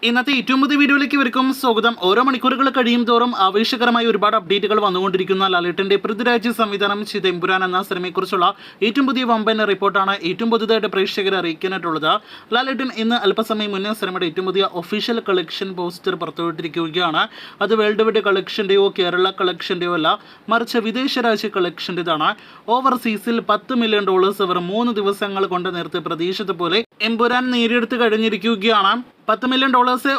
ഇന്നത്തെ ഏറ്റവും പുതിയ വീഡിയോയിലേക്ക് ഇവർക്കും സ്വാഗതം. ഓരോ മണിക്കൂറുകൾ കഴിയും തോറും ആവേശകരമായ ഒരുപാട് അപ്ഡേറ്റുകൾ വന്നുകൊണ്ടിരിക്കുന്ന ലാലേട്ടന്റെ പൃഥ്വിരാജ് സംവിധാനം ചെയ്ത എമ്പുരാൻ എന്ന സിനിമയെക്കുറിച്ചുള്ള ഏറ്റവും പുതിയ വമ്പൻ റിപ്പോർട്ടാണ് ഏറ്റവും പുതുതായിട്ട് പ്രേക്ഷകരെ അറിയിക്കാനായിട്ടുള്ളത്. ലാലേട്ടൻ ഇന്ന് അല്പസമയം മുന്നേ സിനിമയുടെ ഏറ്റവും പുതിയ ഒഫീഷ്യൽ കളക്ഷൻ പോസ്റ്റർ പുറത്തുവിട്ടിരിക്കുകയാണ്. അത് വേൾഡ് വൈഡ് കളക്ഷന്റെയോ കേരള കളക്ഷന്റെയോ അല്ല, മറിച്ച് വിദേശ രാജ്യ കളക്ഷന്റേതാണ്. ഓവർസീസിൽ $10 മില്യൺ വെറും 3 ദിവസങ്ങൾ കൊണ്ട് നേരത്തെ പ്രതീക്ഷിച്ച പോലെ എമ്പുരാൻ നേടിയെടുത്ത് കഴിഞ്ഞിരിക്കുകയാണ്. $10 മില്യൺ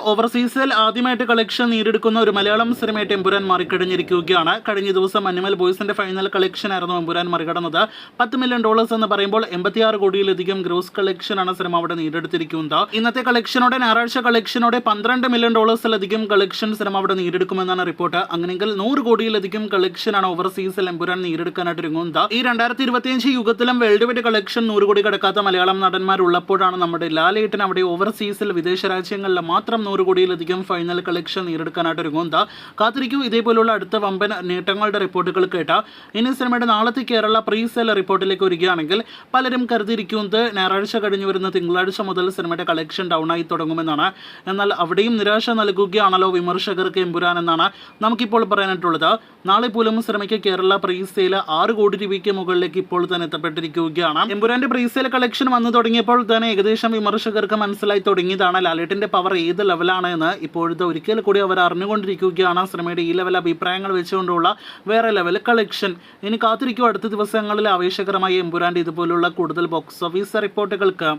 ഓവർസീസിൽ ആദ്യമായിട്ട് കളക്ഷൻ നേടിയെടുക്കുന്ന ഒരു മലയാളം സിനിമയായിട്ട് എമ്പുരാൻ മാറിക്കഴിഞ്ഞിരിക്കുകയാണ്. കഴിഞ്ഞ ദിവസം അനിമൽ ബോയ്സിന്റെ ഫൈനൽ കളക്ഷൻ ആയിരുന്നു എമ്പുരാൻ മറികടന്നത്. $10 മില്യൺ എന്ന് പറയുമ്പോൾ 86 കോടിയിലധികം ഗ്രോസ് കളക്ഷനാണ് സിനിമ അവിടെ നേടിയെടുത്തിരിക്കുന്നത്. ഇന്നത്തെ കളക്ഷനോടെ ഞായറാഴ്ച കളക്ഷനോടെ $12 മില്യൺ കളക്ഷൻ സിനിമ അവിടെ നേടിയെടുക്കുമെന്നാണ് റിപ്പോർട്ട്. അങ്ങനെയെങ്കിൽ 100 കോടിയിലധികം കളക്ഷനാണ് ഓവർസീസിൽ എമ്പുരാൻ നേടിയെടുക്കാനായിട്ട് ഒരുങ്ങുന്നത്. ഈ 2025 യുഗത്തിലും വേൾഡ് വൈഡ് കളക്ഷൻ 100 കോടി കടക്കാത്ത മലയാളം നടന്മാരുള്ളപ്പോഴാണ് നമ്മുടെ ലാലേട്ടൻ അവിടെ ഓവർസീസിൽ വിദേശ രാജ്യങ്ങളിൽ മാത്രം 100 കോടിയിലധികം ഫൈനൽ കളക്ഷൻ നേടിയെടുക്കാനായിട്ട് ഒരുങ്ങുന്നത്. കാത്തിരിക്കൂ, ഇതേപോലുള്ള അടുത്ത വമ്പൻ നേട്ടങ്ങളുടെ റിപ്പോർട്ടുകൾ കേട്ട. ഇനി സിനിമയുടെ നാളത്തെ കേരള പ്രീ സെൽ റിപ്പോർട്ടിലേക്ക് വരികയാണെങ്കിൽ പലരും കരുതിയിരിക്കുന്നത് ഞായറാഴ്ച കഴിഞ്ഞു വരുന്ന തിങ്കളാഴ്ച മുതൽ സിനിമയുടെ കളക്ഷൻ ഡൗൺ ആയി തുടങ്ങുമെന്നാണ്. എന്നാൽ അവിടെയും നിരാശ നൽകുകയാണല്ലോ വിമർശകർക്ക് എമ്പുരാൻ എന്നാണ് നമുക്കിപ്പോൾ പറയാനായിട്ടുള്ളത്. നാളെ പോലും സിനിമയ്ക്ക് കേരള പ്രീ സെയിൽ 6 കോടി രൂപയ്ക്ക് മുകളിലേക്ക് ഇപ്പോൾ തന്നെ എത്തപ്പെട്ടിരിക്കുകയാണ്. എമ്പുരാന്റെ പ്രീ സെയിൽ കളക്ഷൻ വന്നു തുടങ്ങിയപ്പോൾ തന്നെ ഏകദേശം വിമർശകർക്ക് മനസ്സിലായി തുടങ്ങിയതാണ് ലാലേട്ടന്റെ പവർ ഏത് ലെവലാണ് എന്ന്. ഇപ്പോഴത്തെ ഒരിക്കൽ കൂടി അവർ അറിഞ്ഞുകൊണ്ടിരിക്കുകയാണ് സിനിമയുടെ ഈ ലെവൽ അഭിപ്രായങ്ങൾ വെച്ചുകൊണ്ടുള്ള വേറെ ലെവൽ കളക്ഷൻ. ഇനി കാത്തിരിക്കും അടുത്ത ദിവസങ്ങളിൽ ആവേശകരമായ എമ്പുരാന്റെ ഇതുപോലുള്ള കൂടുതൽ ബോക്സ് ഓഫീസ് റിപ്പോർട്ടുകൾക്ക്.